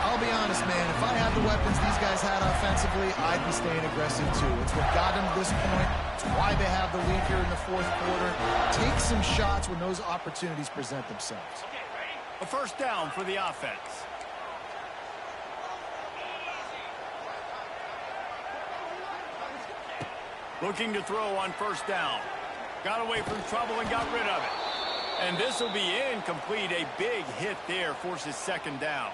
I'll be honest, man. If I had the weapons these guys had offensively, I'd be staying aggressive too. It's what got them to this point. It's why they have the lead here in the 4th quarter. Take some shots when those opportunities present themselves. A 1st down for the offense. Looking to throw on 1st down. Got away from trouble and got rid of it. And this will be incomplete. A big hit there forces 2nd down.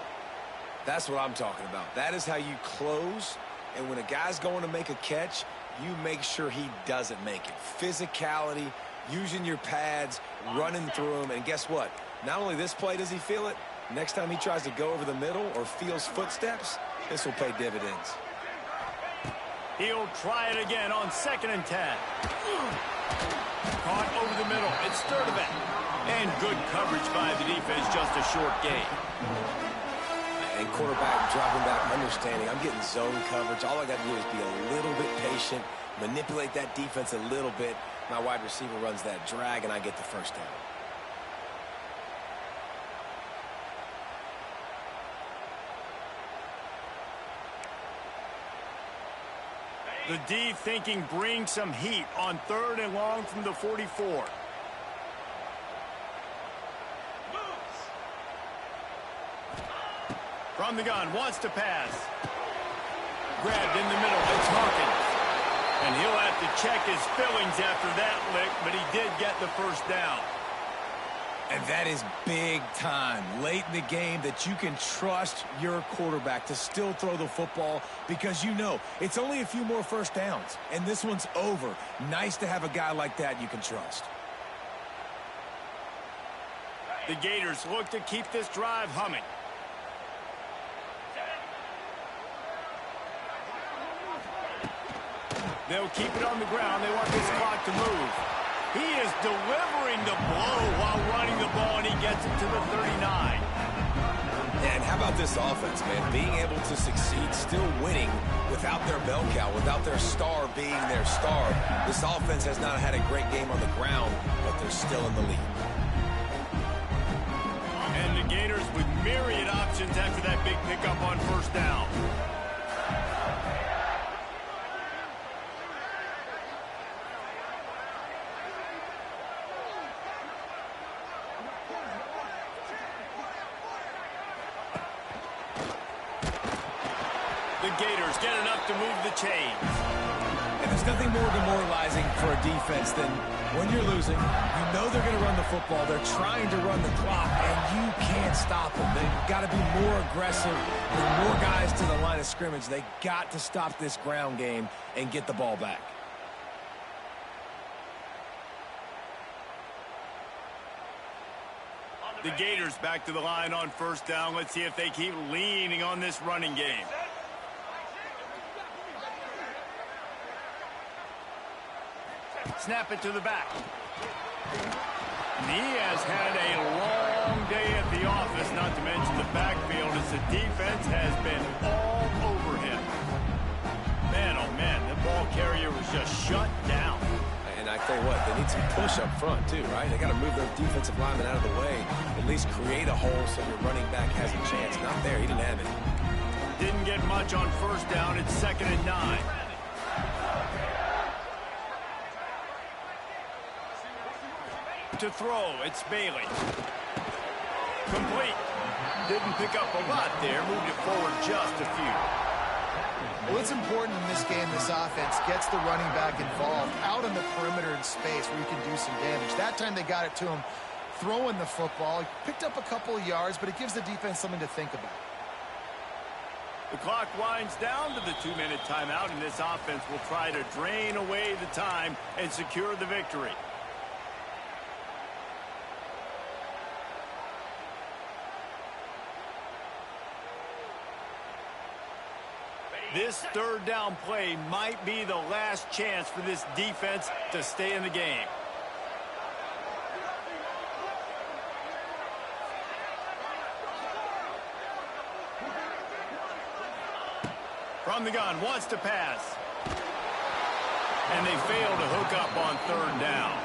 That's what I'm talking about. That is how you close. And when a guy's going to make a catch, you make sure he doesn't make it. Physicality, using your pads, running through them. And guess what? Not only this play does he feel it, next time he tries to go over the middle or feels footsteps, this will pay dividends. He'll try it again on 2nd and 10. Caught over the middle. It's Sturdivant. And good coverage by the defense, just a short gain. And quarterback dropping back, understanding I'm getting zone coverage. All I got to do is be a little bit patient, manipulate that defense a little bit. My wide receiver runs that drag, and I get the 1st down. The D thinking bring some heat on 3rd and long from the 44. From the gun, wants to pass. Grabbed in the middle, it's Hawkins. And he'll have to check his fillings after that lick, but he did get the 1st down. And that is big time late in the game that you can trust your quarterback to still throw the football because you know it's only a few more 1st downs, and this one's over. Nice to have a guy like that you can trust. The Gators look to keep this drive humming. They'll keep it on the ground. They want this clock to move. He is delivering the blow while running the ball, and he gets it to the 39. And how about this offense, man? Being able to succeed, still winning without their bell cow, without their star being their star. This offense has not had a great game on the ground, but they're still in the lead. And the Gators with myriad options after that big pickup on 1st down. The Gators get enough to move the chains. And there's nothing more demoralizing for a defense than when you're losing, you know they're going to run the football. They're trying to run the clock, and you can't stop them. They've got to be more aggressive, bring more guys to the line of scrimmage. They got to stop this ground game and get the ball back. The Gators back to the line on first down. Let's see if they keep leaning on this running game. Snap it to the back. And he has had a long day at the office, not to mention the backfield, as the defense has been all over him. Man, oh man, the ball carrier was just shut down. And I tell you what, they need some push up front too, right? They got to move those defensive linemen out of the way, at least create a hole so your running back has a chance. Not there, he didn't have it. Didn't get much on first down. It's 2nd and 9. To throw, it's Bailey. Complete. Didn't pick up a lot there. Moved it forward just a few. Well, it's important in this game, this offense gets the running back involved out in the perimeter in space where you can do some damage. That time they got it to him throwing the football. He picked up a couple of yards, but it gives the defense something to think about. The clock winds down to the 2-minute timeout, and this offense will try to drain away the time and secure the victory. This third down play might be the last chance for this defense to stay in the game. From the gun, wants to pass. And they fail to hook up on 3rd down.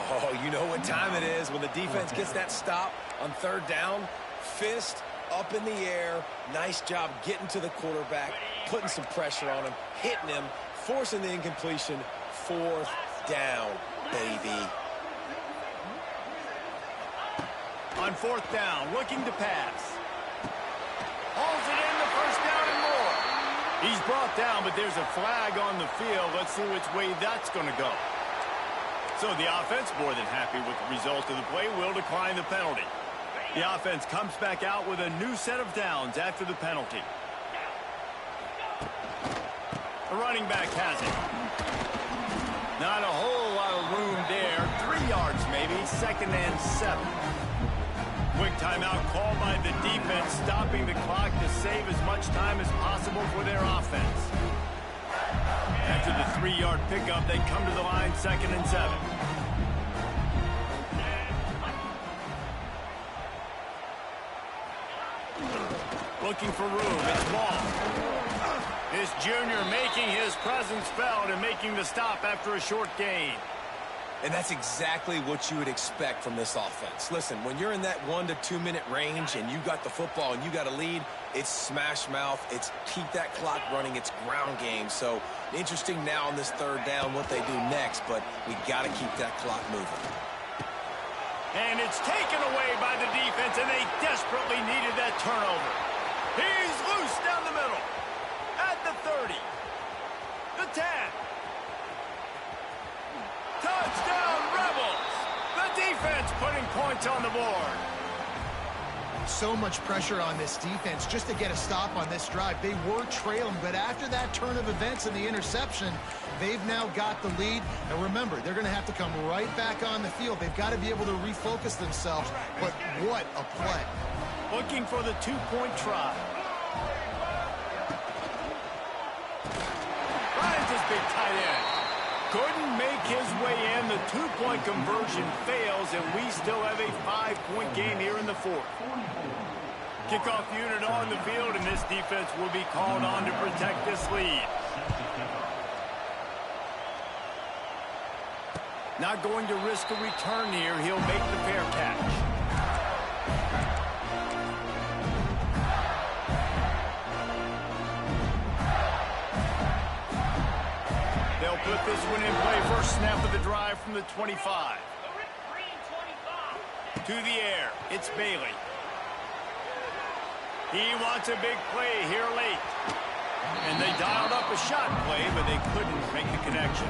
Oh, you know what time it is when the defense gets that stop on 3rd down. Fist up in the air. Nice job getting to the quarterback, putting some pressure on him, hitting him, forcing the incompletion. 4th down, baby. On 4th down, looking to pass. Hauls it in, the 1st down and more. He's brought down, but there's a flag on the field. Let's see which way that's going to go. So the offense, more than happy with the result of the play, will decline the penalty. The offense comes back out with a new set of downs after the penalty. The running back has it. Not a whole lot of room there. 3 yards maybe. 2nd and 7. Quick timeout called by the defense, stopping the clock to save as much time as possible for their offense. After the 3-yard pickup, they come to the line 2nd and 7. Looking for room. It's Ball. This junior making his presence felt and making the stop after a short gain. And that's exactly what you would expect from this offense. Listen, when you're in that 1 to 2 minute range and you got the football and you got a lead, it's smash mouth. It's keep that clock running. It's ground game. So interesting now on this 3rd down what they do next, but we got to keep that clock moving. And it's taken away by the defense, and they desperately needed that turnover. He's loose down the middle. At the 30. The 10. Touchdown, Rebels! The defense putting points on the board. So much pressure on this defense just to get a stop on this drive. They were trailing, but after that turn of events and the interception, they've now got the lead. And remember, they're going to have to come right back on the field. They've got to be able to refocus themselves. But what a play. Looking for the 2-point try. Finds his big tight end. Couldn't make his way in. The 2-point conversion fails, and we still have a 5-point game here in the 4th. Kickoff unit on the field, and this defense will be called on to protect this lead. Not going to risk a return here. He'll make the fair catch. They'll put this one in play. First snap of the drive from the 25. To the air. It's Bailey. He wants a big play here late. And they dialed up a shot play, but they couldn't make the connection.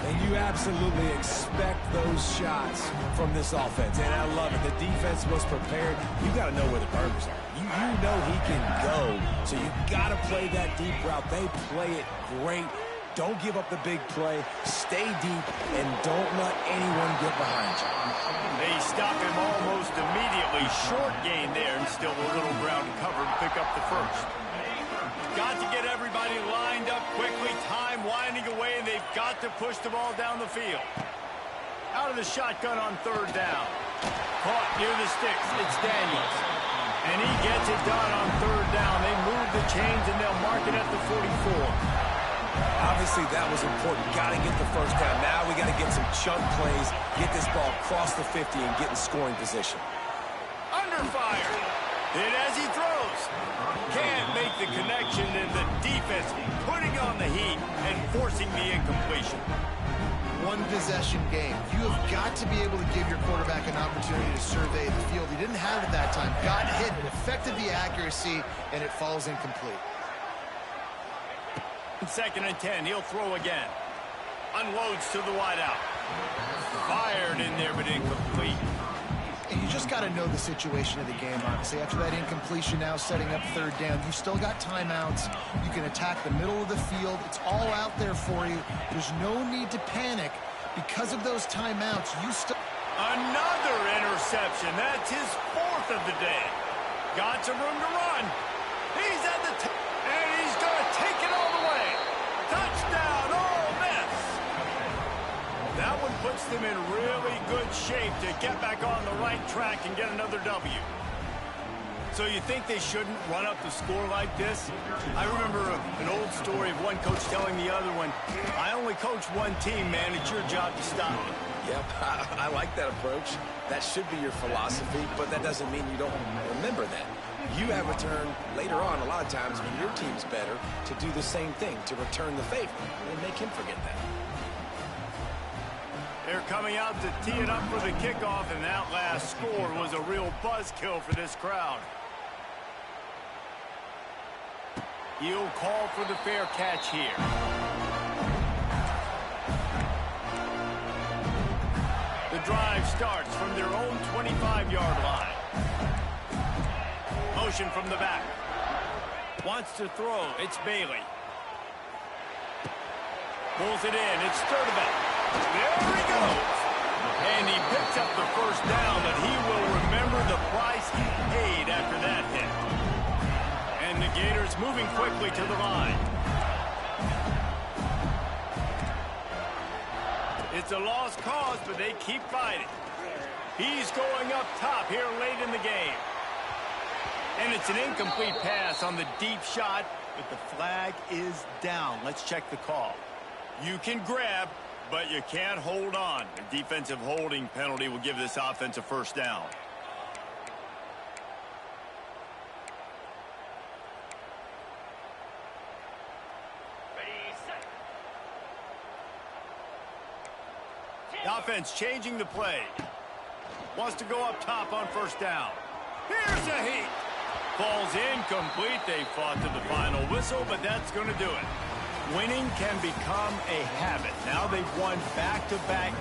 And you absolutely expect those shots from this offense. And I love it. The defense was prepared. You got to know where the burgers are. You know he can go. So you got to play that deep route. They play it great. Don't give up the big play. Stay deep, and don't let anyone get behind you. They stop him almost immediately. Short gain there, and still a little ground to cover to pick up the first. Got to get everybody lined up quickly. Time winding away, and they've got to push the ball down the field. Out of the shotgun on third down. Caught near the sticks. It's Daniels. And he gets it done on third down. They move the chains, and they'll mark it at the 44. Obviously, that was important. Got to get the first down. Now we got to get some chunk plays, get this ball across the 50, and get in scoring position. Under fire. Hit as he throws. Can't make the connection, and the defense putting on the heat and forcing the incompletion. One possession game. You have got to be able to give your quarterback an opportunity to survey the field. He didn't have it that time. Got hit, it affected the accuracy, and it falls incomplete. 2nd and 10. He'll throw again. Unloads to the wideout. Fired in there, but incomplete. And you just got to know the situation of the game, obviously. After that incompletion, now setting up third down. You've still got timeouts. You can attack the middle of the field. It's all out there for you. There's no need to panic. Because of those timeouts, you still... Another interception. That's his 4th of the day. Got some room to run. He's at the... and he's going to take it all the way. Touchdown, Ole Miss. That one puts them in really good shape to get back on the right track and get another W. So you think they shouldn't run up the score like this? I remember an old story of one coach telling the other one, I only coach one team, man. It's your job to stop me. Yep, I like that approach. That should be your philosophy, but that doesn't mean you don't remember that. You have a turn later on, a lot of times, when your team's better, to do the same thing, to return the favor, and make him forget that. They're coming out to tee it up for the kickoff, and that last score was a real buzzkill for this crowd. He'll call for the fair catch here. The drive starts from their own 25-yard line. Motion from the back. Wants to throw. It's Bailey. Pulls it in. It's Sturdivant. There he goes. And he picks up the first down, but he will remember the price he paid after that hit. And the Gators moving quickly to the line. It's a lost cause, but they keep fighting. He's going up top here late in the game. And it's an incomplete pass on the deep shot, but the flag is down. Let's check the call. You can grab, but you can't hold on. A defensive holding penalty will give this offense a first down. The offense changing the play. Wants to go up top on first down. Here's a heat. Falls incomplete. They fought to the final whistle, but that's going to do it. Winning can become a habit. Now they've won back-to-back games.